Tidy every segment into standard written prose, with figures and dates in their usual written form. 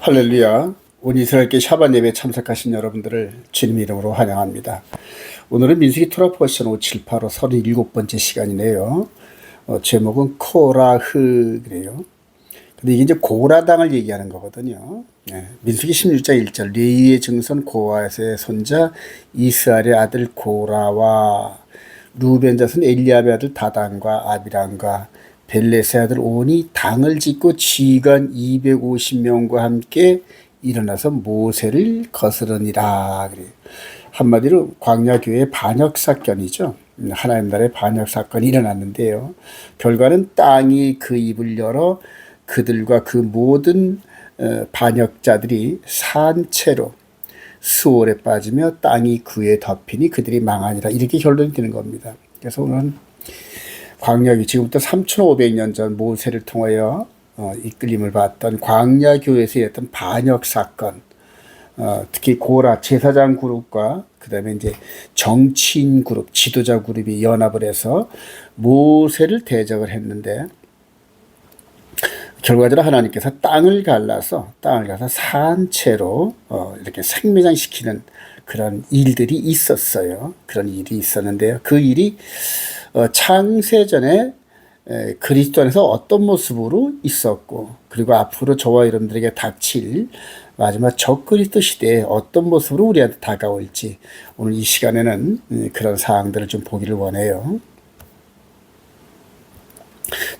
할렐루야. 온 이스라엘께 샤bat 예배에 참석하신 여러분들을 주님 이름으로 환영합니다. 오늘은 민수기 토라 포션 578호 37번째 시간이네요. 제목은 코라흐 그래요. 근데 이게 이제 고라당을 얘기하는 거거든요. 민수기 16장 1절 레위의 증손 고아스의 손자 이스라엘의 아들 고라와 루벤 자손 엘리압의 아들 다단과 아비람과 벨렛의 아들 온이 당을 짓고 지휘관 250명과 함께 일어나서 모세를 거스르니라. 그래요. 한마디로 광야교회의 반역사건이죠. 하나님 나라의 반역사건이 일어났는데요. 결과는 땅이 그 입을 열어 그들과 그 모든 반역자들이 산채로 수월에 빠지며 땅이 그에 덮이니 그들이 망하니라. 이렇게 결론이 되는 겁니다. 그래서 오늘은 광야교 지금부터 3500년 전 모세를 통하여 이끌림을 받던 광야교에서 일어났던 반역사건, 특히 고라 제사장 그룹과 그 다음에 이제 정치인 그룹, 지도자 그룹이 연합을 해서 모세를 대적을 했는데 결과적으로 하나님께서 땅을 갈라서 산채로 이렇게 생매장시키는 그런 일들이 있었어요. 그런 일이 있었는데요. 그 일이 창세전에 그리스도 안에서 어떤 모습으로 있었고, 그리고 앞으로 저와 여러분들에게 닥칠 마지막 적그리스도 시대에 어떤 모습으로 우리한테 다가올지 오늘 이 시간에는 그런 사항들을 좀 보기를 원해요.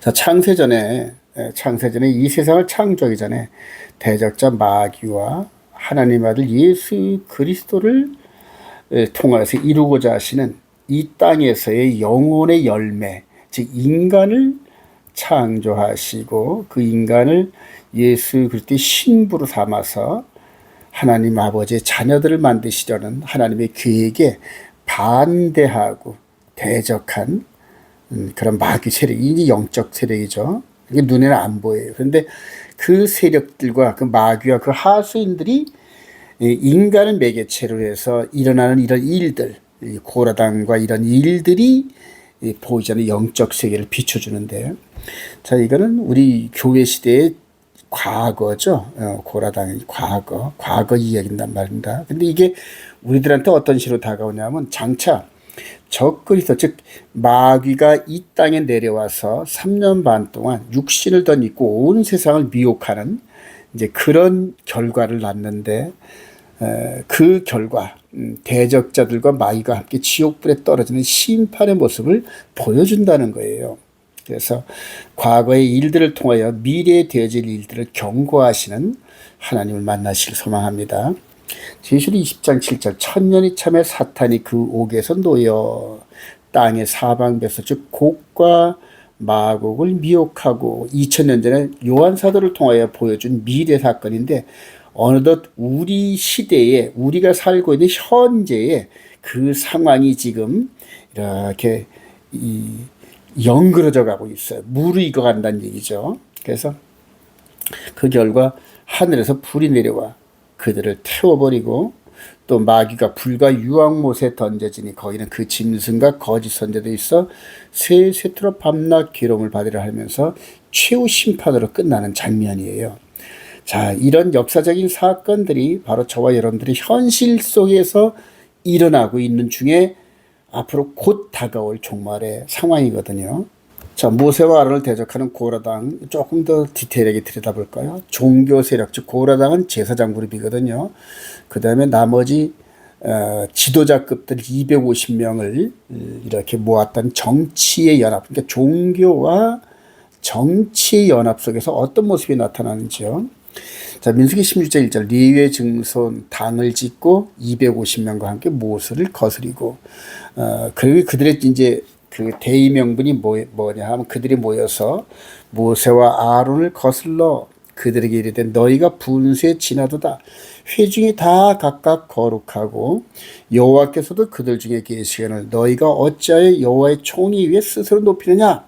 자, 창세전에 이 세상을 창조하기 전에 대적자 마귀와 하나님 아들 예수 그리스도를 통해서 이루고자 하시는 이 땅에서의 영혼의 열매, 즉 인간을 창조하시고 그 인간을 예수 그리스도의 신부로 삼아서 하나님 아버지의 자녀들을 만드시려는 하나님의 계획에 반대하고 대적한 그런 마귀 세력이 이제 영적 세력이죠. 이게 눈에는 안 보여요. 그런데 그 세력들과 그 마귀와 그 하수인들이 인간을 매개체로 해서 일어나는 이런 일들, 고라당과 이런 일들이 보이지 않는 영적 세계를 비춰주는데, 자, 이거는 우리 교회 시대의 과거죠. 고라당의 과거 이야기인단 말입니다. 근데 이게 우리들한테 어떤 식으로 다가오냐면 장차 적그리스도, 즉 마귀가 이 땅에 내려와서 3년 반 동안 육신을 덧입고 온 세상을 미혹하는 이제 그런 결과를 낳는데, 그 결과 대적자들과 마귀가 함께 지옥불에 떨어지는 심판의 모습을 보여준다는 거예요. 그래서 과거의 일들을 통하여 미래에 되어질 일들을 경고하시는 하나님을 만나시길 소망합니다. 제시록 20장 7절 천년이 참에 사탄이 그 옥에서 놓여 땅의 사방배서 즉 곡과 마곡을 미혹하고 2000년 전에 요한 사도를 통하여 보여준 미래 사건인데, 어느덧 우리 시대에 우리가 살고 있는 현재의 그 상황이 지금 이렇게 연그러져 가고 있어요. 무르익어 간다는 얘기죠. 그래서 그 결과 하늘에서 불이 내려와 그들을 태워버리고, 또 마귀가 불과 유황못에 던져지니 거기는 그 짐승과 거짓 선자도 있어 세세토록 밤낮 괴로움을 받으려 하면서 최후 심판으로 끝나는 장면이에요. 자, 이런 역사적인 사건들이 바로 저와 여러분들이 현실 속에서 일어나고 있는 중에 앞으로 곧 다가올 종말의 상황이거든요. 자, 모세와 아론을 대적하는 고라당 조금 더 디테일하게 들여다볼까요? 종교 세력, 즉 고라당은 제사장 그룹이거든요. 그 다음에 나머지 지도자급들 250명을 이렇게 모았던 정치의 연합, 그러니까 종교와 정치의 연합 속에서 어떤 모습이 나타나는지요. 자, 민수기 16장 1절 레위의 증손 당을 짓고 250명과 함께 모세를 거스리고, 그리고 그들의 이제 그 대의 명분이 뭐냐 하면 그들이 모여서 모세와 아론을 거슬러 그들에게 이르되 너희가 분수에 지나도다. 회중이 다 각각 거룩하고 여호와께서도 그들 중에 계시거늘 너희가 어찌하여 여호와의 총리 위에 스스로 높이느냐.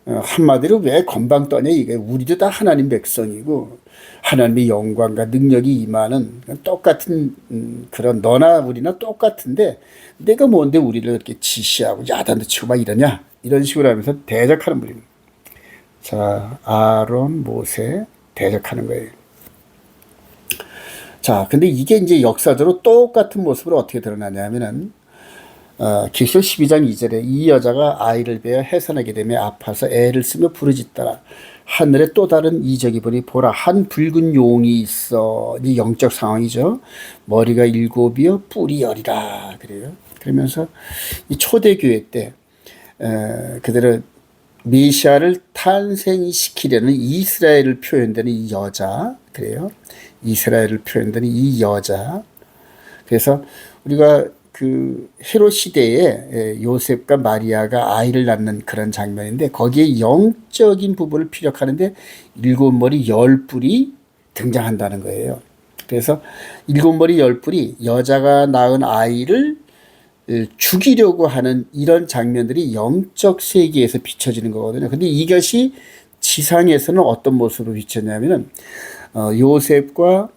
한마디로 왜 건방 떠냐. 이게 우리도 다 하나님 백성이고 하나님의 영광과 능력이 임하는 똑같은 그런 너나 우리나 똑같은데 내가 뭔데 우리를 이렇게 지시하고 야단도 치고 막 이러냐, 이런 식으로 하면서 대적하는 분입니다. 자, 아론 모세 대적하는 거예요. 자, 근데 이게 이제 역사적으로 똑같은 모습으로 어떻게 드러나냐면은, 계시록 12장 2절에 이 여자가 아이를 베어 해산하게 되며 아파서 애를 쓰며 부르짖더라. 하늘에 또 다른 이적이 보니 보라 한 붉은 용이 있어. 이 영적 상황이죠. 머리가 7이요 뿔이 10이라 그래요. 그러면서 이 초대교회 때 그들은 메시아를 탄생시키려는 이스라엘을 표현되는 이 여자 그래요. 이스라엘을 표현되는 이 여자. 그래서 우리가 그 헤롯 시대에 요셉과 마리아가 아이를 낳는 그런 장면인데 거기에 영적인 부분을 피력하는데 7머리 10뿔이 등장한다는 거예요. 그래서 7머리 10뿔이 여자가 낳은 아이를 죽이려고 하는 이런 장면들이 영적 세계에서 비춰지는 거거든요. 근데 이것이 지상에서는 어떤 모습으로 비쳤냐면은 요셉과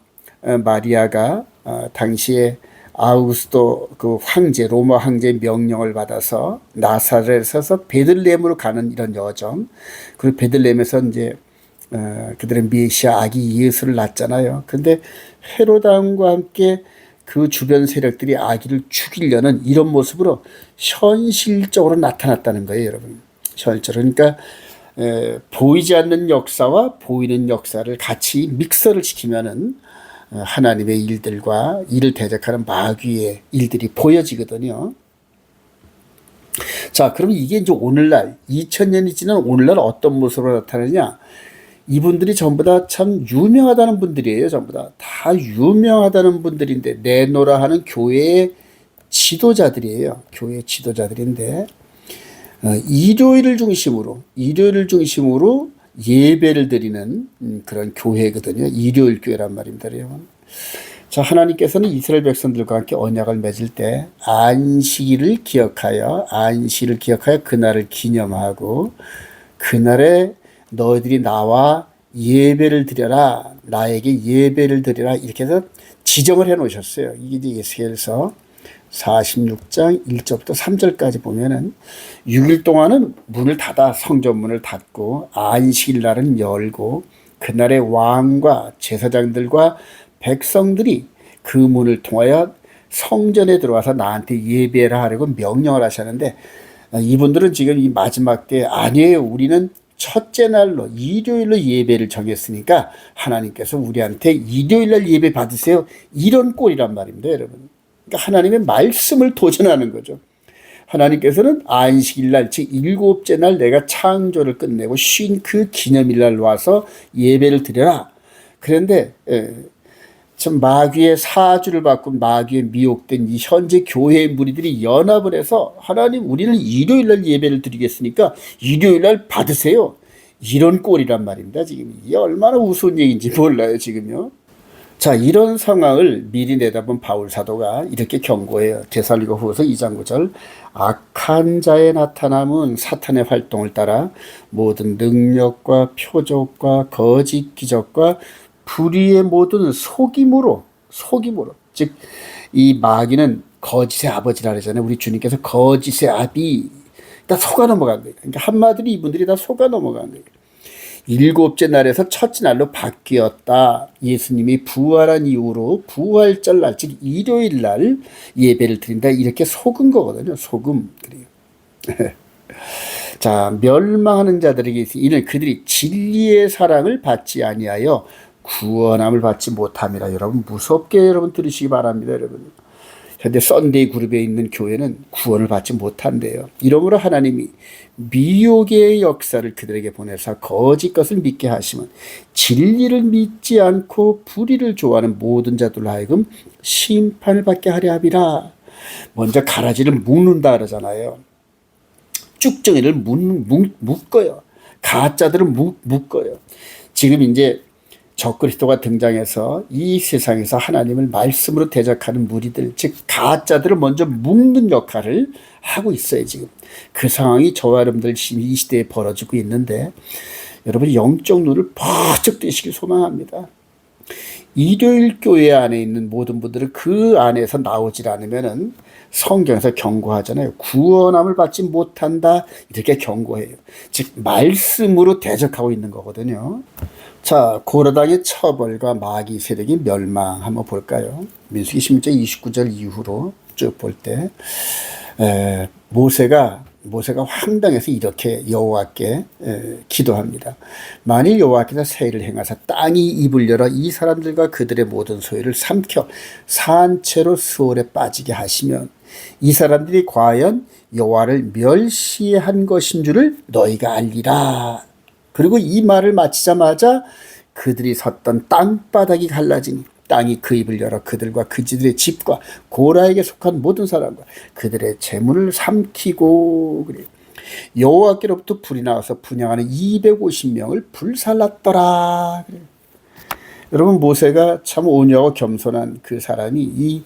마리아가 당시에 아우구스도 그 황제 로마 황제의 명령을 받아서 나사렛에서 베들레헴으로 가는 이런 여정. 그리고 베들레헴에서 이제 그들의 메시아 아기 예수를 낳잖아요. 그런데 헤롯 왕과 함께 그 주변 세력들이 아기를 죽이려는 이런 모습으로 현실적으로 나타났다는 거예요, 여러분. 현실적으로. 그러니까 보이지 않는 역사와 보이는 역사를 같이 믹서를 시키면은 하나님의 일들과 이를 대적하는 마귀의 일들이 보여지거든요. 자, 그럼 이게 이제 오늘날 2000년이 지난 오늘날 어떤 모습으로 나타나느냐? 이분들이 전부 다 참 유명하다는 분들이에요. 전부 다 유명하다는 분들인데 내노라 하는 교회의 지도자들이에요. 교회 지도자들인데 일요일을 중심으로 예배를 드리는 그런 교회거든요. 일요일 교회란 말입니다. 자, 하나님께서는 이스라엘 백성들과 함께 언약을 맺을 때 안식일을 기억하여 그날을 기념하고 그날에 너희들이 나와 예배를 드려라. 나에게 예배를 드려라. 이렇게 해서 지정을 해 놓으셨어요. 이게 이제 에스겔서 46장 1절부터 3절까지 보면은 6일 동안은 문을 닫아 성전문을 닫고 안식일 날은 열고 그날의 왕과 제사장들과 백성들이 그 문을 통하여 성전에 들어와서 나한테 예배를 하려고 명령을 하셨는데 이분들은 지금 이 마지막 때 아니에요. 우리는 첫째 날로 일요일로 예배를 정했으니까 하나님께서 우리한테 일요일 날 예배 받으세요. 이런 꼴이란 말입니다, 여러분. 그러니까 하나님의 말씀을 도전하는 거죠. 하나님께서는 안식일 날, 즉 일곱째 날 내가 창조를 끝내고 쉰 그 기념일 날 와서 예배를 드려라. 그런데 참 마귀의 사주를 받고 마귀에 미혹된 이 현재 교회의 무리들이 연합을 해서 하나님 우리는 일요일 날 예배를 드리겠으니까 일요일 날 받으세요. 이런 꼴이란 말입니다. 지금 이게 얼마나 우스운 얘기인지 몰라요, 지금요. 자, 이런 상황을 미리 내다본 바울 사도가 이렇게 경고해요. 데살로니가후서 2장 9절. 악한 자의 나타남은 사탄의 활동을 따라 모든 능력과 표적과 거짓 기적과 불의의 모든 속임으로 즉 이 마귀는 거짓의 아버지라 그러잖아요. 우리 주님께서 거짓의 아비 다 속아 넘어간 거예요. 그러니까 한마디로 이분들이 다 속아 넘어간 거예요. 일곱째 날에서 첫째 날로 바뀌었다. 예수님이 부활한 이후로 부활절 날, 즉 일요일 날 예배를 드린다. 이렇게 속은 거거든요. 속음. 그래요. 자, 멸망하는 자들에게 이는 그들이 진리의 사랑을 받지 아니하여 구원함을 받지 못함이라. 여러분 무섭게 여러분 들으시기 바랍니다. 여러분. 현대 썬데이 그룹에 있는 교회는 구원을 받지 못한대요. 이러므로 하나님이 미혹의 역사를 그들에게 보내사 거짓 것을 믿게 하시면 진리를 믿지 않고 불의를 좋아하는 모든 자들로 하여금 심판을 받게 하려 함이라. 먼저 가라지를 묶는다 그러잖아요. 쭉정이를 묶어요. 가짜들은 묶어요. 지금 이제 적그리스도가 등장해서 이 세상에서 하나님을 말씀으로 대적하는 무리들, 즉 가짜들을 먼저 묶는 역할을 하고 있어요. 지금 그 상황이 저와 여러분들 이 시대에 벌어지고 있는데 여러분이 영적 눈을 번쩍 뜨시길 소망합니다. 일요일 교회 안에 있는 모든 분들은 그 안에서 나오질 않으면은 성경에서 경고하잖아요. 구원함을 받지 못한다. 이렇게 경고해요. 즉 말씀으로 대적하고 있는 거거든요. 자, 고라당의 처벌과 마귀 세력이 멸망 한번 볼까요? 민수기 16장 29절 이후로 쭉 볼 때 모세가 황당해서 이렇게 여호와께 기도합니다. 만일 여호와께서 세일을 행하사 땅이 입을 열어 이 사람들과 그들의 모든 소유를 삼켜 산채로 수월에 빠지게 하시면 이 사람들이 과연 여호와를 멸시한 것인 줄을 너희가 알리라. 그리고 이 말을 마치자마자 그들이 섰던 땅바닥이 갈라지니 땅이 그 입을 열어 그들과 그들의 집과 고라에게 속한 모든 사람과 그들의 재물을 삼키고 그래요. 여호와께로부터 불이 나와서 분향하는 250명을 불살랐더라. 그래요. 여러분, 모세가 참 온유하고 겸손한 그 사람이 이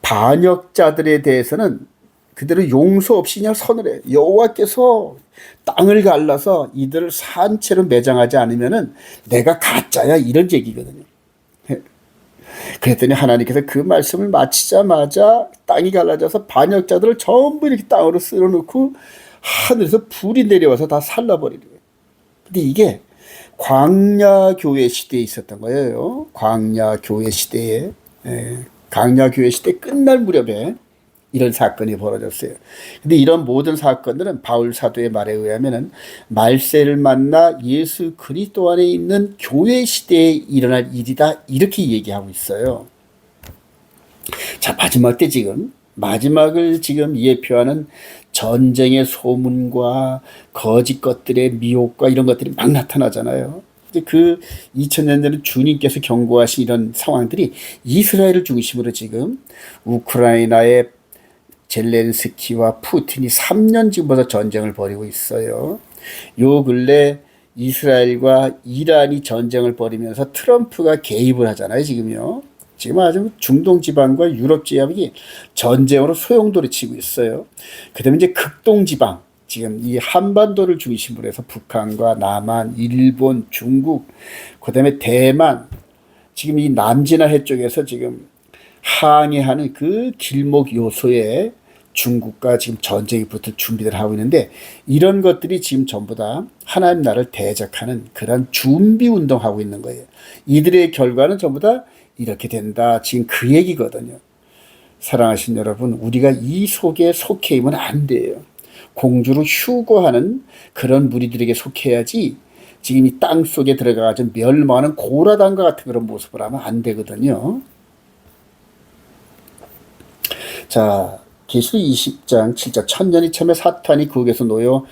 반역자들에 대해서는 그대로 용서 없이 그냥 선을 해. 여호와께서 땅을 갈라서 이들을 산채로 매장하지 않으면은 내가 가짜야, 이런 얘기거든요. 그랬더니 하나님께서 그 말씀을 마치자마자 땅이 갈라져서 반역자들을 전부 이렇게 땅으로 쓸어놓고 하늘에서 불이 내려와서 다 살라버리는 거예요. 근데 이게 광야 교회 시대에 있었던 거예요. 광야 교회 시대에, 광야 교회 시대 끝날 무렵에 이런 사건이 벌어졌어요. 근데 이런 모든 사건들은 바울 사도의 말에 의하면은 말세를 만나 예수 그리스도 안에 있는 교회 시대에 일어날 일이다, 이렇게 얘기하고 있어요. 자, 마지막을 지금 예표하는 전쟁의 소문과 거짓 것들의 미혹과 이런 것들이 막 나타나잖아요. 그 2000년 전에 주님께서 경고하신 이런 상황들이 이스라엘을 중심으로 지금 우크라이나의 젤렌스키와 푸틴이 3년 지금부터 전쟁을 벌이고 있어요. 요 근래 이스라엘과 이란이 전쟁을 벌이면서 트럼프가 개입을 하잖아요, 지금요. 지금 아주 중동 지방과 유럽 지방이 전쟁으로 소용돌이 치고 있어요. 그 다음에 이제 극동 지방, 지금 이 한반도를 중심으로 해서 북한과 남한, 일본, 중국, 그 다음에 대만, 지금 이 남진아해 쪽에서 지금 항해하는 그 길목 요소에 중국과 지금 전쟁이 붙을 준비를 하고 있는데, 이런 것들이 지금 전부 다 하나님 나라를 대적하는 그런 준비 운동하고 있는 거예요. 이들의 결과는 전부 다 이렇게 된다, 지금 그 얘기거든요. 사랑하신 여러분, 우리가 이 속에 속해 있으면 안 돼요. 공주로 휴거하는 그런 무리들에게 속해야지, 지금 이 땅 속에 들어가서 멸망하는 고라당과 같은 그런 모습을 하면 안 되거든요. 자, 계시록 20장 7절, 천년이 참에 사탄이 그에서 놓여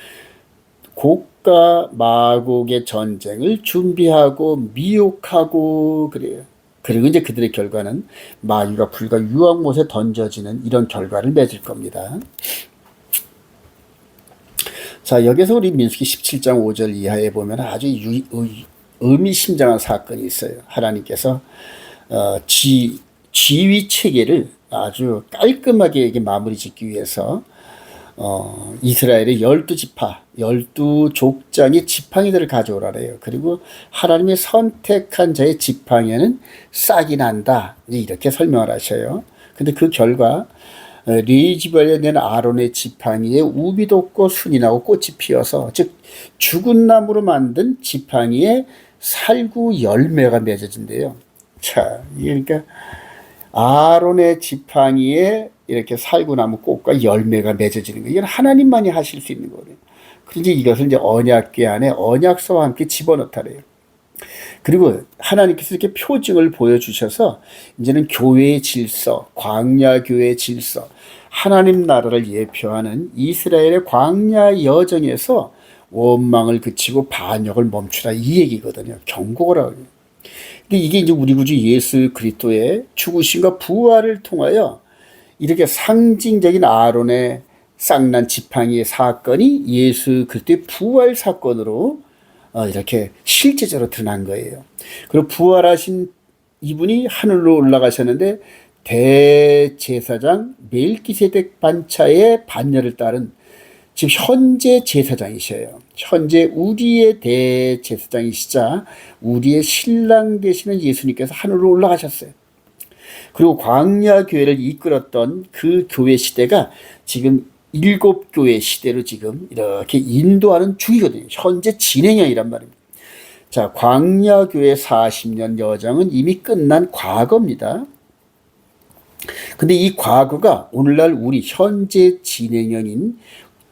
곡과 마곡의 전쟁을 준비하고 미혹하고 그래요. 그리고 이제 그들의 결과는 마귀가 불과 유황못에 던져지는 이런 결과를 맺을 겁니다. 자, 여기서 우리 민수기 17장 5절 이하에 보면 아주 의미심장한 사건이 있어요. 하나님께서 지휘 체계를 아주 깔끔하게 마무리 짓기 위해서 이스라엘의 12지파, 12족장의 지팡이들을 가져오라래요. 그리고 하나님이 선택한 자의 지팡이에는 싹이 난다, 이렇게 설명을 하셔요. 근데 그 결과 레위지별에 낸 아론의 지팡이에 우비도 없고 순이 나고 꽃이 피어서, 즉 죽은 나무로 만든 지팡이에 살구 열매가 맺어진대요. 자, 그러니까 아론의 지팡이에 이렇게 살구나무 꽃과 열매가 맺어지는 거예요. 이건 하나님만이 하실 수 있는 거예요. 그런데 이것을 이제 언약궤 안에 언약서와 함께 집어넣다래요. 그리고 하나님께서 이렇게 표징을 보여주셔서 이제는 교회의 질서, 광야 교회의 질서, 하나님 나라를 예표하는 이스라엘의 광야 여정에서 원망을 그치고 반역을 멈추라, 이 얘기거든요. 경고를 하고요. 근데 이게 이제 우리 구주 예수 그리스도의 죽으심과 부활을 통하여 이렇게 상징적인 아론의 쌍난 지팡이의 사건이 예수 그리스도의 부활 사건으로 이렇게 실제적으로 드러난 거예요. 그리고 부활하신 이분이 하늘로 올라가셨는데 대제사장 멜기세덱 반차의 반열을 따른 지금 현재 제사장이셔요. 현재 우리의 대제사장이시자 우리의 신랑 되시는 예수님께서 하늘로 올라가셨어요. 그리고 광야 교회를 이끌었던 그 교회 시대가 지금 7교회 시대로 지금 이렇게 인도하는 중이거든요. 현재 진행형이란 말입니다. 자, 광야교회 40년 여정은 이미 끝난 과거입니다. 근데 이 과거가 오늘날 우리 현재 진행형인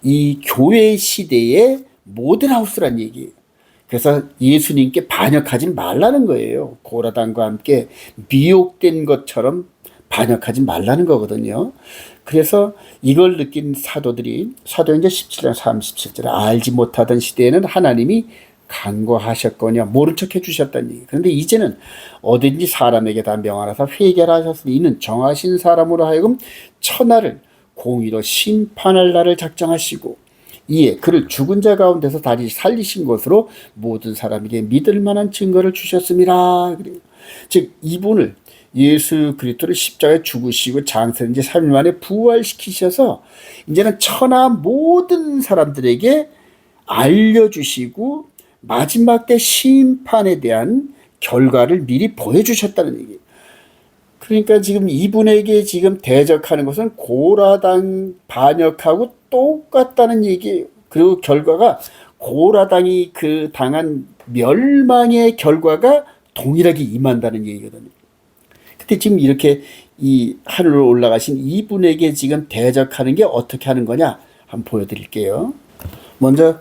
이 교회 시대의 모델하우스란 얘기예요. 그래서 예수님께 반역하지 말라는 거예요. 고라당과 함께 미혹된 것처럼 반역하지 말라는 거거든요. 그래서 이걸 느낀 사도들이 사도행전 17장 37절에 알지 못하던 시대에는 하나님이 간과하셨거냐 모른 척 해주셨다는 얘기. 그런데 이제는 어딘지 사람에게 다 명하라사 회개하라 하셨으니 이는 정하신 사람으로 하여금 천하를 공의로 심판할 날을 작정하시고 이에 그를 죽은 자 가운데서 다시 살리신 것으로 모든 사람에게 믿을 만한 증거를 주셨습니다. 즉 이분을 예수 그리스도를 십자가에 죽으시고 장사된 지 3일 만에 부활시키셔서 이제는 천하 모든 사람들에게 알려주시고 마지막 때 심판에 대한 결과를 미리 보여주셨다는 얘기예요. 그러니까 지금 이분에게 지금 대적하는 것은 고라당 반역하고 똑같다는 얘기예요. 그리고 결과가 고라당이 그 당한 멸망의 결과가 동일하게 임한다는 얘기거든요. 근데 지금 이렇게 이 하늘로 올라가신 이분에게 지금 대적하는 게 어떻게 하는 거냐 한번 보여드릴게요. 먼저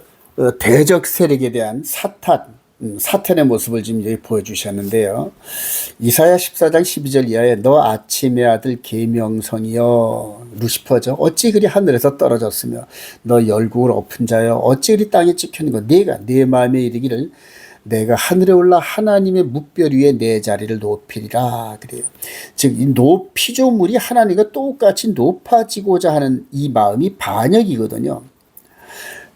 대적 세력에 대한 사탄의 모습을 지금 여기 보여주셨는데요. 이사야 14장 12절 이하에 너 아침의 아들 계명성이여 루시퍼죠. 어찌 그리 하늘에서 떨어졌으며 너 열국을 엎은 자여 어찌 그리 땅에 찍혔는가. 네가 내 마음에 이르기를 내가 하늘에 올라 하나님의 뭇별 위에 내 자리를 높이리라 그래요. 즉 이 높이조물이 하나님과 똑같이 높아지고자 하는 이 마음이 반역이거든요.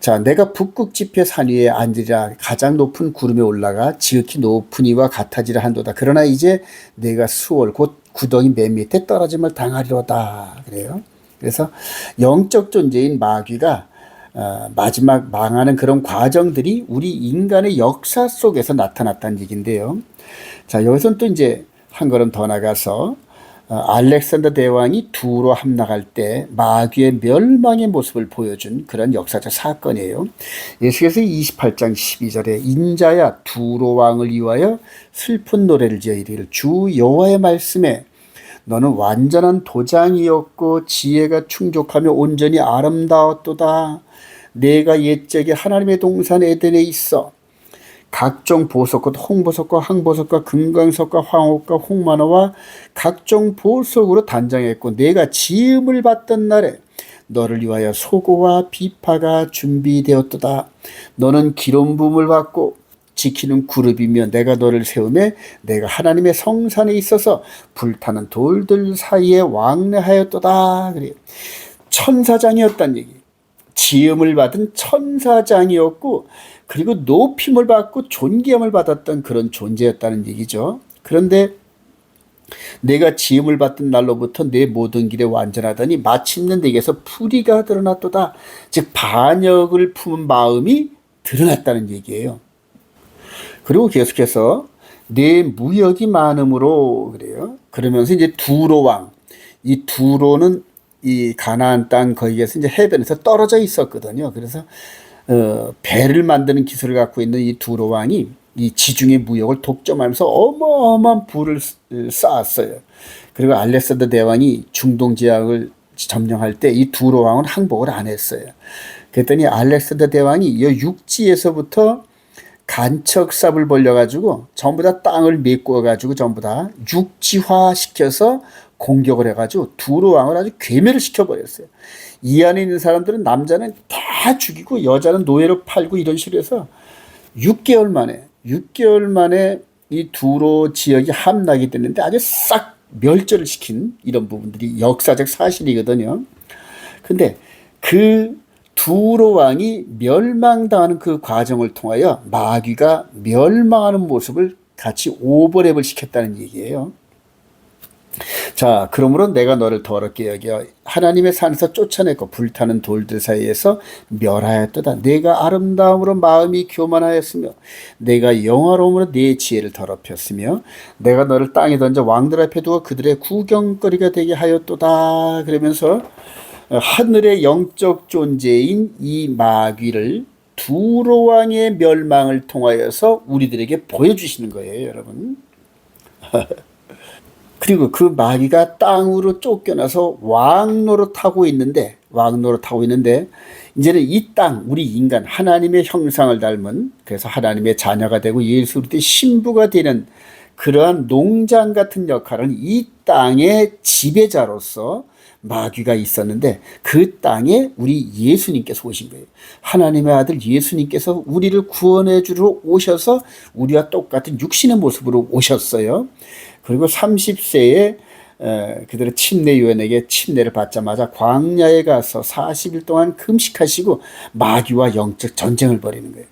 자, 내가 북극 지폐 산 위에 앉으리라. 가장 높은 구름에 올라가 지극히 높은 이와 같아지라 한도다. 그러나 이제 내가 수월 곧 구덩이 맨 밑에 떨어짐을 당하리로다. 그래요. 그래서 영적 존재인 마귀가 마지막 망하는 그런 과정들이 우리 인간의 역사 속에서 나타났다는 얘기인데요. 자, 여기서는 또 이제 한 걸음 더 나가서 알렉산더 대왕이 두로 함락할 때 마귀의 멸망의 모습을 보여준 그런 역사적 사건이에요. 예수께서 28장 12절에 인자야 두로 왕을 위하여 슬픈 노래를 지어 이르기를 주 여호와의 말씀에 너는 완전한 도장이었고 지혜가 충족하며 온전히 아름다웠도다. 내가 옛적에 하나님의 동산 에덴에 있어 각종 보석 곧 홍보석과 항보석과 금강석과 황옥과 홍만화와 각종 보석으로 단장했고 내가 지음을 받던 날에 너를 위하여 소고와 비파가 준비되었도다. 너는 기름 부음을 받고 지키는 그룹이며 내가 너를 세우매 내가 하나님의 성산에 있어서 불타는 돌들 사이에 왕래하였도다. 그래요. 천사장이었단 얘기. 지음을 받은 천사장이었고 그리고 높임을 받고 존귀함을 받았던 그런 존재였다는 얘기죠. 그런데 내가 지음을 받던 날로부터 내 모든 길에 완전하더니 마침내 내게서 불의가 드러났도다. 즉 반역을 품은 마음이 드러났다는 얘기예요. 그리고 계속해서 내 무역이 많음으로 그래요. 그러면서 이제 두로 왕, 이 두로는 이 가나안 땅 거기에서 이제 해변에서 떨어져 있었거든요. 그래서 배를 만드는 기술을 갖고 있는 이 두로 왕이 이 지중해 무역을 독점하면서 어마어마한 부를 쌓았어요. 그리고 알렉산더 대왕이 중동 지역을 점령할 때 이 두로 왕은 항복을 안 했어요. 그랬더니 알렉산더 대왕이 이 육지에서부터 간척삽을 벌려가지고 전부 다 땅을 메꿔가지고 전부 다 육지화 시켜서 공격을 해가지고 두로 왕을 아주 괴멸을 시켜버렸어요. 이 안에 있는 사람들은 남자는 다 죽이고 여자는 노예로 팔고 이런 식으로 해서 6개월 만에 이 두로 지역이 함락이 됐는데 아주 싹 멸절을 시킨 이런 부분들이 역사적 사실이거든요. 근데 그 두로 왕이 멸망당하는 그 과정을 통하여 마귀가 멸망하는 모습을 같이 오버랩을 시켰다는 얘기예요. 자, 그러므로 내가 너를 더럽게 여겨 하나님의 산에서 쫓아냈고 불타는 돌들 사이에서 멸하였도다. 내가 아름다움으로 마음이 교만하였으며 내가 영화로움으로 네 지혜를 더럽혔으며 내가 너를 땅에 던져 왕들 앞에 두어 그들의 구경거리가 되게 하였도다. 그러면서 하늘의 영적 존재인 이 마귀를 두로 왕의 멸망을 통하여서 우리들에게 보여주시는 거예요, 여러분. 그리고 그 마귀가 땅으로 쫓겨나서 왕노릇하고 있는데 이제는 이 땅, 우리 인간 하나님의 형상을 닮은, 그래서 하나님의 자녀가 되고 예수 그리스도의 신부가 되는 그러한 농장 같은 역할을 이 땅의 지배자로서 마귀가 있었는데, 그 땅에 우리 예수님께서 오신 거예요. 하나님의 아들 예수님께서 우리를 구원해 주러 오셔서 우리와 똑같은 육신의 모습으로 오셨어요. 그리고 30세에 그들의 침례 요한에게 침례를 받자마자 광야에 가서 40일 동안 금식하시고 마귀와 영적 전쟁을 벌이는 거예요.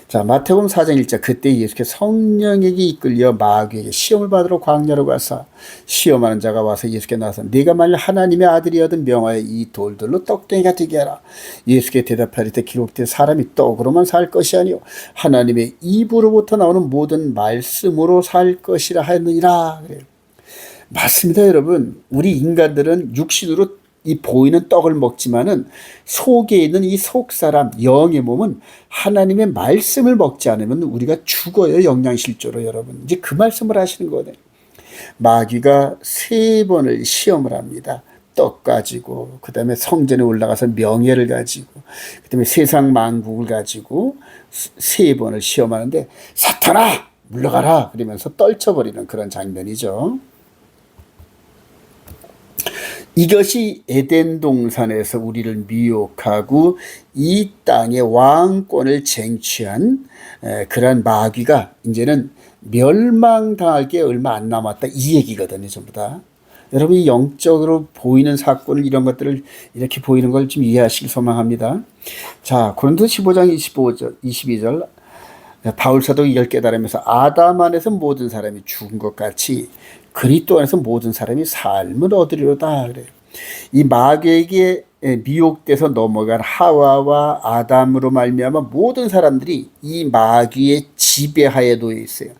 자, 마태복음 4장 1절, 그때 예수께서 성령에게 이끌려 마귀에게 시험을 받으러 광야로 가서 시험하는 자가 와서 예수께 나와서 네가 만일 하나님의 아들이거든 명하여 이 돌들로 떡덩이가 되게 하라. 예수께 대답하리때 기록된 사람이 떡으로만 살 것이 아니요 하나님의 입으로부터 나오는 모든 말씀으로 살 것이라 하였느니라. 그래요. 맞습니다, 여러분. 우리 인간들은 육신으로 이 보이는 떡을 먹지만은 속에 있는 이 속사람, 영의 몸은 하나님의 말씀을 먹지 않으면 우리가 죽어요, 영양실조로. 여러분, 이제 그 말씀을 하시는 거네. 마귀가 3번을 시험을 합니다. 떡 가지고, 그 다음에 성전에 올라가서 명예를 가지고, 그 다음에 세상 만국을 가지고 3번을 시험하는데, 사탄아 물러가라 그러면서 떨쳐버리는 그런 장면이죠. 이것이 에덴 동산에서 우리를 미혹하고 이 땅의 왕권을 쟁취한 그런 마귀가 이제는 멸망당할 게 얼마 안 남았다, 이 얘기거든요, 전부 다. 여러분이 영적으로 보이는 사건을, 이런 것들을 이렇게 보이는 걸 좀 이해하시길 소망합니다. 자, 고린도서 15장 22절 바울 사도가 이걸 깨달으면서 아담 안에서 모든 사람이 죽은 것 같이 그리스도 안에서 모든 사람이 삶을 얻으리로다 그래요. 이 마귀에게 미혹돼서 넘어간 하와와 아담으로 말미암아 모든 사람들이 이 마귀의 지배하에 놓여 있어요.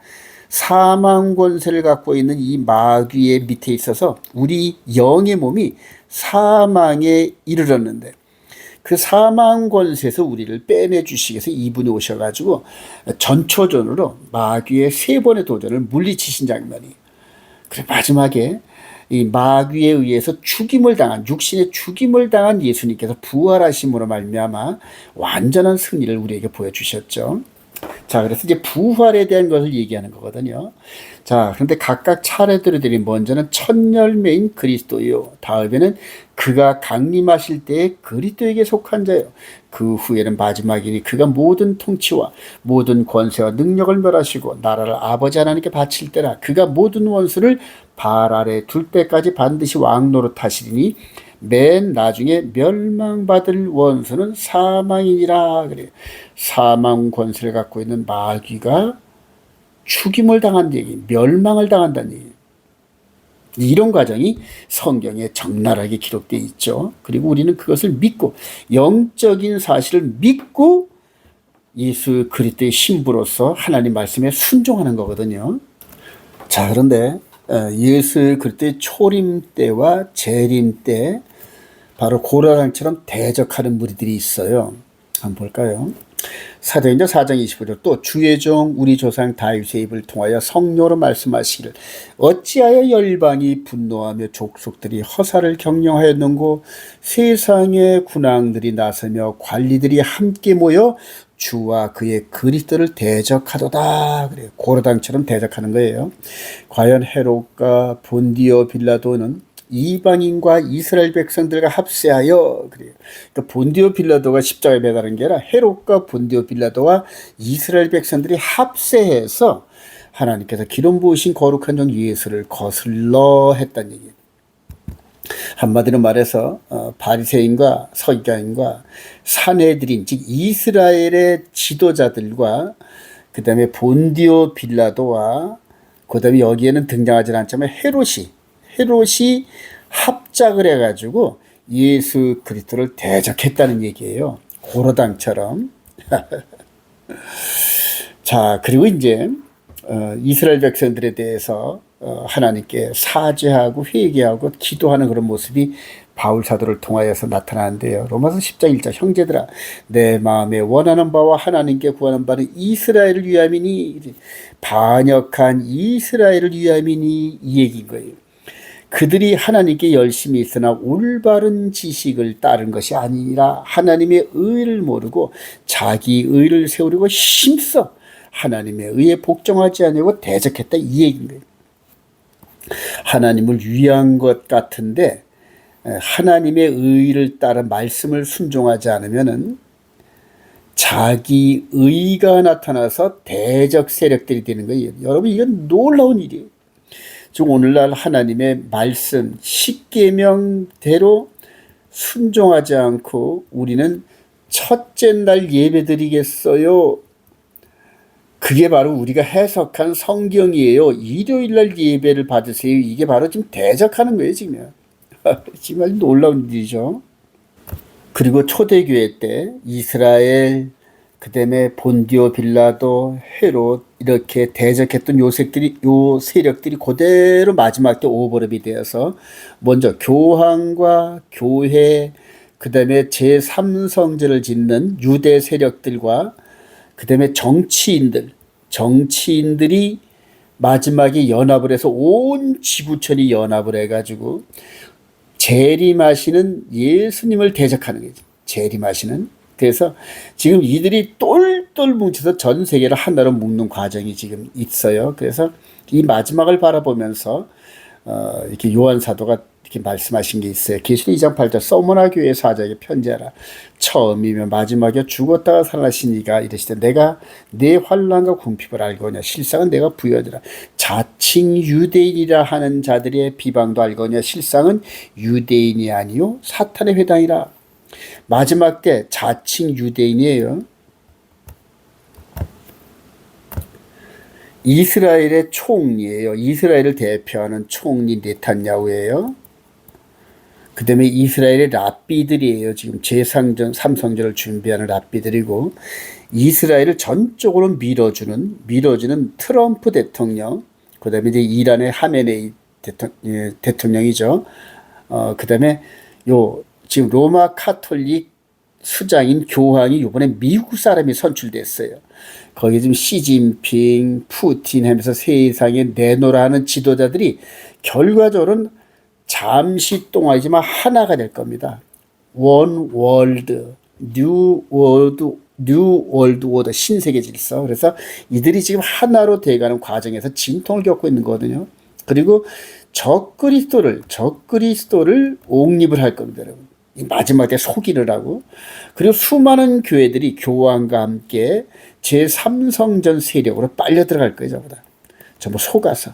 사망 권세를 갖고 있는 이 마귀의 밑에 있어서 우리 영의 몸이 사망에 이르렀는데, 그 사망 권세에서 우리를 빼내 주시기 위해서 이분이 오셔가지고 전초전으로 마귀의 3번의 도전을 물리치신 장면이. 그리고 마지막에 이 마귀에 의해서 죽임을 당한, 육신의 죽임을 당한 예수님께서 부활하심으로 말미암아 완전한 승리를 우리에게 보여주셨죠. 자, 그래서 이제 부활에 대한 것을 얘기하는 거거든요. 자, 그런데 각각 차례대로 드린, 먼저는 첫 열매인 그리스도요. 다음에는 그가 강림하실 때에 그리스도에게 속한 자요. 그 후에는 마지막이니 그가 모든 통치와 모든 권세와 능력을 멸하시고 나라를 아버지 하나님께 바칠 때라. 그가 모든 원수를 발 아래 둘 때까지 반드시 왕노릇 하시리니 맨 나중에 멸망받을 원수는 사망이니라. 그래요. 사망 권세를 갖고 있는 마귀가 죽임을 당한 얘기, 멸망을 당한다는 얘기. 이런 과정이 성경에 적나라하게 기록되어 있죠. 그리고 우리는 그것을 믿고, 영적인 사실을 믿고 예수 그리스도의 신부로서 하나님 말씀에 순종하는 거거든요. 자, 그런데 예수 그리스도의 초림 때와 재림 때 바로 고라당처럼 대적하는 무리들이 있어요. 한번 볼까요? 사도행전 4장 25절, 또 주의 종 우리 조상 다윗의 입을 통하여 성령으로 말씀하시기를 어찌하여 열방이 분노하며 족속들이 허사를 경영하였는고 세상의 군왕들이 나서며 관리들이 함께 모여 주와 그의 그리스도를 대적하도다. 그래요. 고라당처럼 대적하는 거예요. 과연 헤롯과 본디오 빌라도는 이방인과 이스라엘 백성들과 합세하여, 그래요. 그러니까 본디오 빌라도가 십자가에 매달은 게 아니라 헤롯과 본디오 빌라도와 이스라엘 백성들이 합세해서 하나님께서 기름 부으신 거룩한 종 예수를 거슬러 했다는 얘기예요. 한마디로 말해서 바리새인과 서기관과 산헤드린, 즉 이스라엘의 지도자들과 그 다음에 본디오 빌라도와 그 다음에 여기에는 등장하지 않지만 헤롯이 합작을 해가지고 예수 그리스도를 대적했다는 얘기예요. 고로당처럼. 자, 그리고 이제 이스라엘 백성들에 대해서 하나님께 사죄하고 회개하고 기도하는 그런 모습이 바울 사도를 통하여서 나타나는데요. 로마서 10장 1절 형제들아 내 마음에 원하는 바와 하나님께 구하는 바는 이스라엘을 위함이니 반역한 이스라엘을 위함이니 이 얘기인 거예요. 그들이 하나님께 열심히 있으나 올바른 지식을 따른 것이 아니라 하나님의 의를 모르고 자기 의를 세우려고 힘써 하나님의 의에 복종하지 않으려고 대적했다 이 얘기인 거예요. 하나님을 위한 것 같은데 하나님의 의를 따라 말씀을 순종하지 않으면은 자기 의가 나타나서 대적 세력들이 되는 거예요. 여러분 이건 놀라운 일이에요. 즉 오늘날 하나님의 말씀 십계명대로 순종하지 않고 우리는 첫째 날 예배 드리겠어요. 그게 바로 우리가 해석한 성경이에요. 일요일 날 예배를 받으세요. 이게 바로 지금 대적하는 거예요, 지금. 정말 놀라운 일이죠. 그리고 초대교회 때 이스라엘, 그 다음에 본디오 빌라도, 헤롯 이렇게 대적했던 요 세력들이 그대로 마지막 때 오버랩이 되어서 먼저 교황과 교회, 그 다음에 제3성전을 짓는 유대 세력들과 그 다음에 정치인들이 마지막에 연합을 해서 온 지구촌이 연합을 해가지고 재림하시는 예수님을 대적하는 거죠. 재림하시는. 그래서 지금 이들이 똘똘 뭉쳐서 전 세계를 하나로 묶는 과정이 지금 있어요. 그래서 이 마지막을 바라보면서 이렇게 요한 사도가 이렇게 말씀하신 게 있어요. 계시록 2장 8절 서머나 교회 사자에게 편지하라. 처음이면 마지막에 죽었다가 살아나신 이가 이르시되 내가 내 환난과 궁핍을 알거냐 실상은 내가 부여하리라. 자칭 유대인이라 하는 자들의 비방도 알거냐 실상은 유대인이 아니요 사탄의 회당이라. 마지막 때 자칭 유대인이에요. 이스라엘의 총리예요. 이스라엘을 대표하는 총리 네탄야후예요. 그 다음에 이스라엘의 랍비들이에요. 지금 제3성전을 준비하는 랍비들이고 이스라엘을 전적으로 밀어주는 트럼프 대통령, 그 다음에 이제 이란의 하메네이 대통령이죠. 그 다음에 지금 로마 카톨릭 수장인 교황이 이번에 미국 사람이 선출됐어요. 거기 지금 시진핑, 푸틴 하면서 세상에 내놓으라는 지도자들이 결과적으로는 잠시 동안이지만 하나가 될 겁니다. 원 월드, 뉴 월드 오더, 신세계 질서. 그래서 이들이 지금 하나로 돼가는 과정에서 진통을 겪고 있는 거거든요. 그리고 적그리스도를 옹립을 할 겁니다, 여러분. 이 마지막 때 속이느라고. 그리고 수많은 교회들이 교황과 함께 제3성전 세력으로 빨려 들어갈 거예요, 전부 속아서.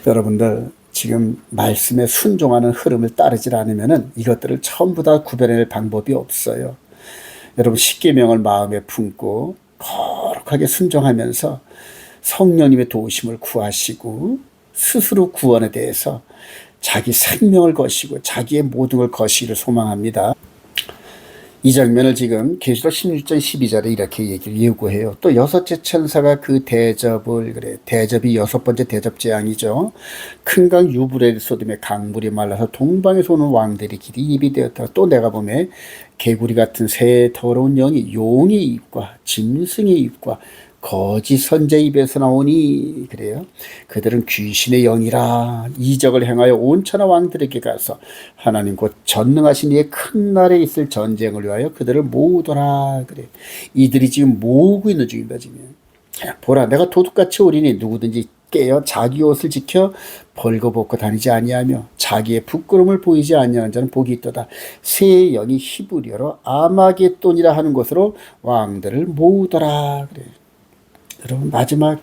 여러분들 지금 말씀에 순종하는 흐름을 따르지 않으면은 이것들을 전부 다 구별해낼 방법이 없어요. 여러분 십계명을 마음에 품고 거룩하게 순종하면서 성령님의 도우심을 구하시고 스스로 구원에 대해서 자기 생명을 거시고 자기의 모든 걸 거시기를 소망합니다. 이 장면을 지금 계시록 16장 12절에 이렇게 얘기를 예고해요. 또 여섯째 천사가 그 대접이 여섯 번째 대접 재앙이죠. 큰 강 유브레이스 소돔에 강물이 말라서 동방에서 오는 왕들이 길이 입이 되었다. 또 내가 보매 개구리 같은 새 더러운 영이 용의 입과 짐승의 입과 거짓 선제 입에서 나오니 그래요. 그들은 귀신의 영이라 이적을 행하여 온 천하 왕들에게 가서 하나님 곧 전능하신 이의 큰 날에 있을 전쟁을 위하여 그들을 모으더라 그래. 이들이 지금 모으고 있는 중입니다. 지금 보라 내가 도둑같이 오리니 누구든지 깨어 자기 옷을 지켜 벌거벗고 다니지 아니하며 자기의 부끄러움을 보이지 아니하는 자는 복이 있도다. 새 영이 히브리어로 아마겟돈이라 하는 곳으로 왕들을 모으더라 그래. 여러분 마지막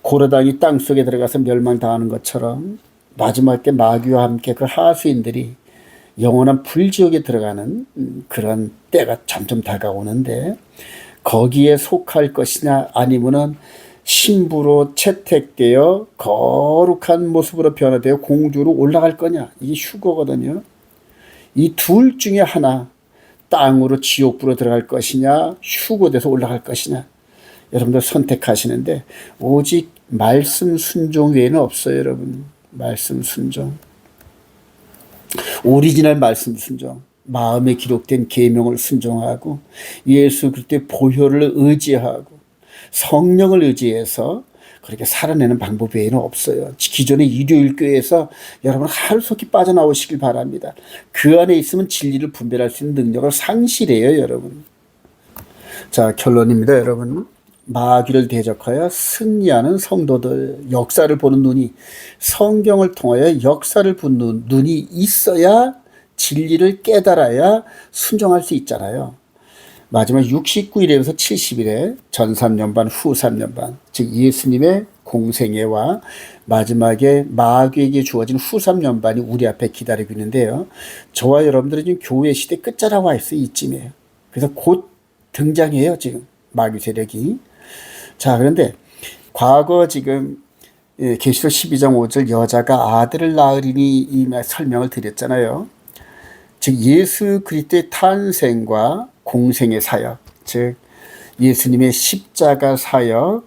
고려당이 땅속에 들어가서 멸망당하는 것처럼 마지막 때 마귀와 함께 그 하수인들이 영원한 불지옥에 들어가는 그런 때가 점점 다가오는데 거기에 속할 것이냐 아니면은 신부로 채택되어 거룩한 모습으로 변화되어 공주로 올라갈 거냐 이게 휴거거든요. 이 둘 중에 하나 땅으로 지옥불로 들어갈 것이냐 휴거돼서 올라갈 것이냐 여러분들 선택하시는데 오직 말씀 순종 외에는 없어요. 여러분 말씀 순종. 오리지널 말씀 순종, 마음에 기록된 계명을 순종하고 예수 그리스도의 보혈을 의지하고 성령을 의지해서 그렇게 살아내는 방법 외에는 없어요. 기존의 일요일 교회에서 여러분 하루속히 빠져나오시길 바랍니다. 그 안에 있으면 진리를 분별할 수 있는 능력을 상실해요, 여러분. 자, 결론입니다, 여러분. 마귀를 대적하여 승리하는 성도들, 역사를 보는 눈이, 성경을 통하여 역사를 보는 눈이 있어야 진리를 깨달아야 순종할 수 있잖아요. 마지막 69일에서 70일에 전 3년반, 후 3년반, 즉 예수님의 공생애와 마지막에 마귀에게 주어진 후 3년반이 우리 앞에 기다리고 있는데요. 저와 여러분들은 지금 교회 시대 끝자락 와 있어요. 이쯤이에요. 그래서 곧 등장해요. 지금 마귀 세력이. 자, 그런데 과거 지금 계시록 12장 5절 여자가 아들을 낳으리니 이 설명을 드렸잖아요. 즉 예수 그리스도의 탄생과 공생의 사역, 즉 예수님의 십자가 사역,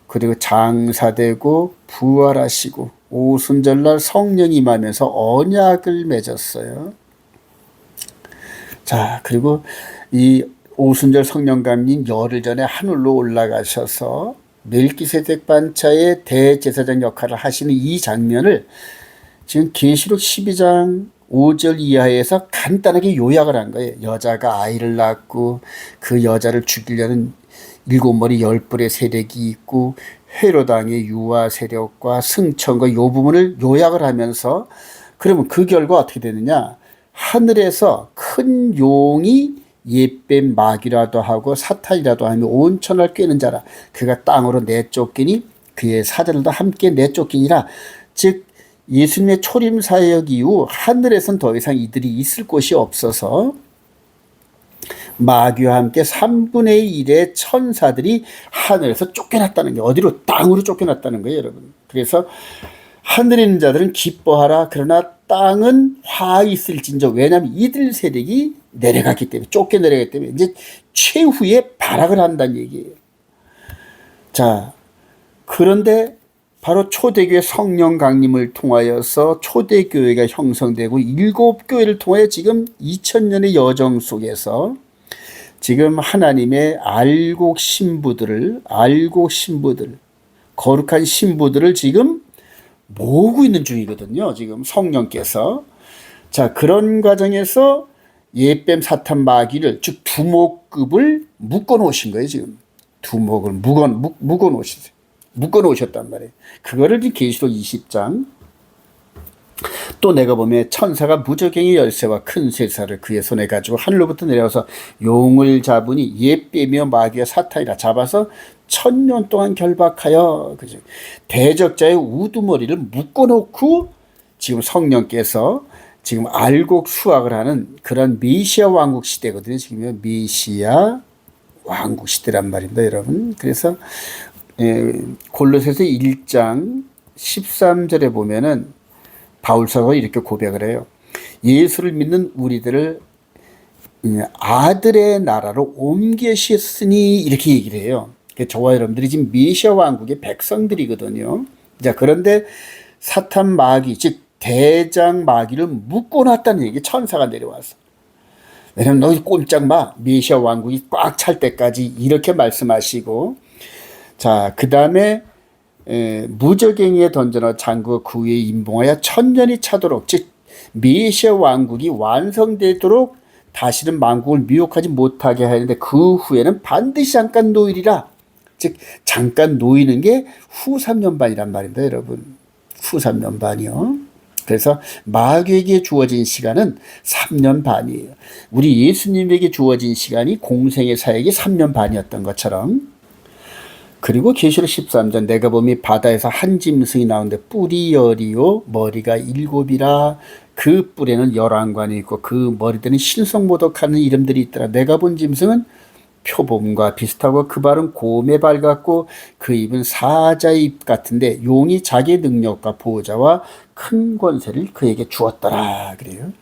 그리고 장사되고 부활하시고 오순절날 성령이 임하면서 언약을 맺었어요. 자, 그리고 이 오순절 성령감님 열흘 전에 하늘로 올라가셔서 멜기세덱 반차의 대제사장 역할을 하시는 이 장면을 지금 계시록 12장 5절 이하에서 간단하게 요약을 한 거예요. 여자가 아이를 낳고 그 여자를 죽이려는 7머리 10뿔의 세력이 있고 헤롯 왕의 유아 세력과 승천과 이 부분을 요약을 하면서 그러면 그 결과 어떻게 되느냐. 하늘에서 큰 용이 옛뱀 마귀라도 하고 사탄이라도 하며 온 천하를 꿰는 자라. 그가 땅으로 내쫓기니 그의 사자들도 함께 내쫓기니라. 즉 예수님의 초림 사역 이후 하늘에선 더 이상 이들이 있을 곳이 없어서 마귀와 함께 3분의 1의 천사들이 하늘에서 쫓겨났다는 게 어디로? 땅으로 쫓겨났다는 거예요, 여러분. 그래서 하늘에 있는 자들은 기뻐하라. 그러나 땅은 화 있을진저. 왜냐하면 이들 세력이 내려갔기 때문에, 쫓겨 내려갔기 때문에 이제 최후의 발악을 한다는 얘기예요. 자, 그런데 바로 초대교회 성령 강림을 통하여서 초대교회가 형성되고 7교회를 통해 지금 2000년의 여정 속에서 지금 하나님의 알곡 신부들, 거룩한 신부들을 지금 모으고 있는 중이거든요. 지금 성령께서. 자, 그런 과정에서 옛뱀 사탄 마귀를, 즉 두목급을 묶어 놓으신 거예요. 지금 두목을 묶어 놓으셨어요. 묶어 놓으셨단 말이에요. 그거를 계시록 20장 또 내가 보면 천사가 무저갱의 열쇠와 큰 쇠사를 그의 손에 가지고 하늘로부터 내려와서 용을 잡으니 옛뱀이며 마귀와 사탄이라 잡아서 1000년 동안 결박하여 그죠? 대적자의 우두머리를 묶어놓고 지금 성령께서 지금 알곡 수확을 하는 그런 메시아 왕국 시대거든요. 지금 메시아 왕국 시대란 말입니다, 여러분. 그래서 골로새서 1장 13절에 보면은 바울사가 이렇게 고백을 해요. 예수를 믿는 우리들을 아들의 나라로 옮기셨으니 이렇게 얘기를 해요. 저와 여러분들이 지금 메시아 왕국의 백성들이거든요. 자, 그런데 사탄 마귀, 즉 대장 마귀를 묶어놨다는 얘기, 천사가 내려와서. 왜냐면 너희 꼼짝 마, 메시아 왕국이 꽉 찰 때까지 이렇게 말씀하시고, 자, 그 다음에 무저갱이에 던져넣은 장구가 그 위에 임봉하여 1000년이 차도록, 즉 메시아 왕국이 완성되도록 다시는 만국을 미혹하지 못하게 하는데 그 후에는 반드시 잠깐 놓이리라. 즉 잠깐 놓이는 게 후 3년반이란 말입니다, 여러분. 후 3년반이요. 그래서 마귀에게 주어진 시간은 3년 반이에요. 우리 예수님에게 주어진 시간이 공생의 사역이 3년 반이었던 것처럼. 그리고 계시록 13장 내가 보니 바다에서 한 짐승이 나오는데 뿔이 10이요 머리가 7이라. 그 뿔에는 11관이 있고 그 머리들은 신성모독하는 이름들이 있더라. 내가 본 짐승은 표범과 비슷하고 그 발은 곰의 발 같고 그 입은 사자의 입 같은데 용이 자기의 능력과 보호자와 큰 권세를 그에게 주었더라. 그래요.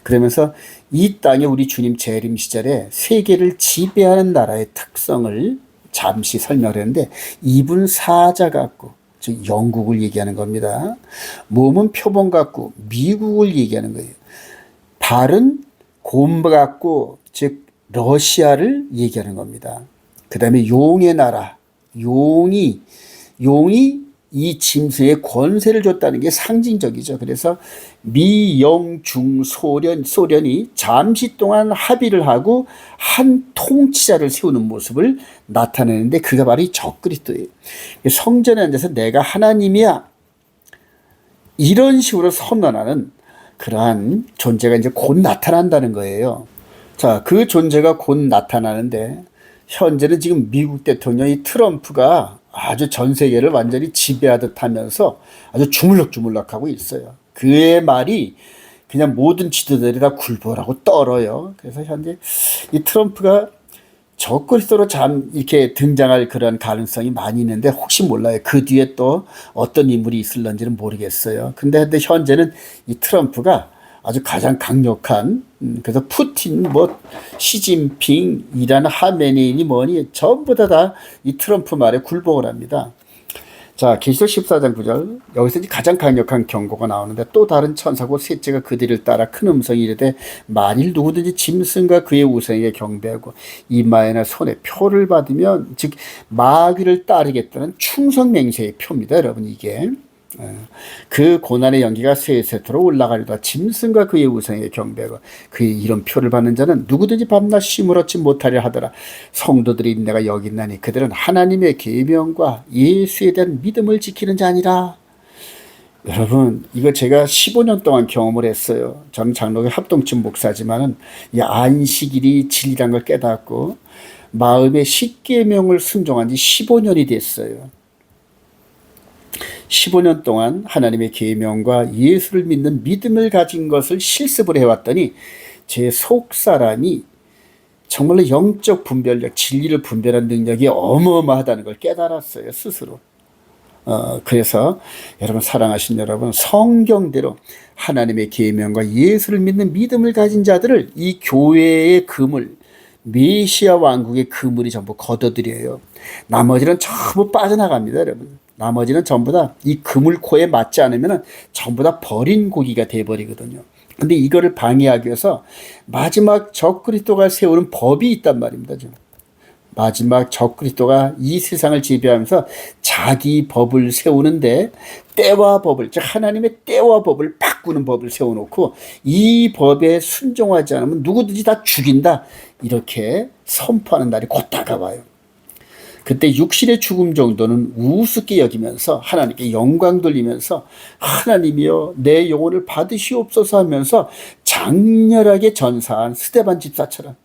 그러면서 이 땅에 우리 주님 재림 시절에 세계를 지배하는 나라의 특성을 잠시 설명했는데 입은 사자 같고, 즉 영국을 얘기하는 겁니다. 몸은 표범 같고 미국을 얘기하는 거예요. 발은 곰 같고 즉 러시아를 얘기하는 겁니다. 그 다음에 용의 나라, 용이 이 짐승의 권세를 줬다는 게 상징적이죠. 그래서 미영중 소련이 잠시 동안 합의를 하고 한 통치자를 세우는 모습을 나타내는데 그가 바로 이 적그리스도예요. 성전에 앉아서 내가 하나님이야 이런 식으로 선언하는 그러한 존재가 이제 곧 나타난다는 거예요. 자, 그 존재가 곧 나타나는데 현재는 지금 미국 대통령이 트럼프가 아주 전 세계를 완전히 지배하듯 하면서 아주 주물럭주물럭하고 있어요. 그의 말이 그냥 모든 지도자들이 다 굴복하고 떨어요. 그래서 현재 이 트럼프가 적그리스도로 이렇게 등장할 그런 가능성이 많이 있는데 혹시 몰라요. 그 뒤에 또 어떤 인물이 있을런지는 모르겠어요. 근데 현재는 이 트럼프가 아주 가장 강력한 그래서 푸틴 시진핑 이란 하메네이니 뭐니 전부 다 이 트럼프 말에 굴복을 합니다. 자, 계시록 14장 9절 여기서 이제 가장 강력한 경고가 나오는데 또 다른 천사고 셋째가 그들을 따라 큰 음성이 이르되 만일 누구든지 짐승과 그의 우상에게 경배하고 이마에나 손에 표를 받으면 즉 마귀를 따르겠다는 충성맹세의 표입니다. 여러분 이게 그 고난의 연기가 세세토록 올라가리다. 짐승과 그의 우상에게 경배하고 그의 이런 표를 받는 자는 누구든지 밤낮 쉼을 얻지 못하려 하더라. 성도들이 내가 여기 있나니 그들은 하나님의 계명과 예수에 대한 믿음을 지키는 자니라. 여러분 이거 제가 15년 동안 경험을 했어요. 저는 장로교 합동층 목사지만은 이 안식일이 진리란 걸 깨닫고 마음의 십계명을 순종한 지 15년이 됐어요. 15년 동안 하나님의 계명과 예수를 믿는 믿음을 가진 것을 실습을 해왔더니 제 속사람이 정말로 영적 분별력, 진리를 분별하는 능력이 어마어마하다는 걸 깨달았어요, 스스로. 그래서 여러분 사랑하신 여러분 성경대로 하나님의 계명과 예수를 믿는 믿음을 가진 자들을 이 교회의 그물, 메시아 왕국의 그물이 전부 걷어들여요. 나머지는 전부 빠져나갑니다, 여러분. 나머지는 전부 다 이 그물코에 맞지 않으면 전부 다 버린 고기가 돼버리거든요. 근데 이거를 방해하기 위해서 마지막 적그리스도가 세우는 법이 있단 말입니다. 지금. 마지막 적그리스도가 이 세상을 지배하면서 자기 법을 세우는데 때와 법을, 즉 하나님의 때와 법을 바꾸는 법을 세워놓고 이 법에 순종하지 않으면 누구든지 다 죽인다. 이렇게 선포하는 날이 곧 다가와요. 그때 육신의 죽음 정도는 우습게 여기면서 하나님께 영광 돌리면서 하나님이여 내 영혼을 받으시옵소서 하면서 장렬하게 전사한 스데반 집사처럼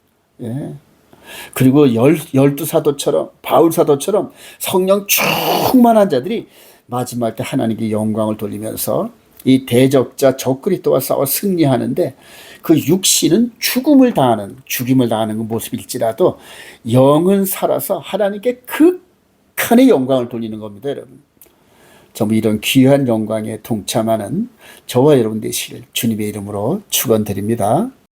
그리고 12사도처럼 바울 사도처럼 성령 충만한 자들이 마지막 때 하나님께 영광을 돌리면서 이 대적자 적그리스도와 싸워 승리하는데 그 육신은 죽임을 당하는 그 모습일지라도 영은 살아서 하나님께 극한의 영광을 돌리는 겁니다, 여러분. 전부 이런 귀한 영광에 동참하는 저와 여러분 되시길 주님의 이름으로 축원드립니다.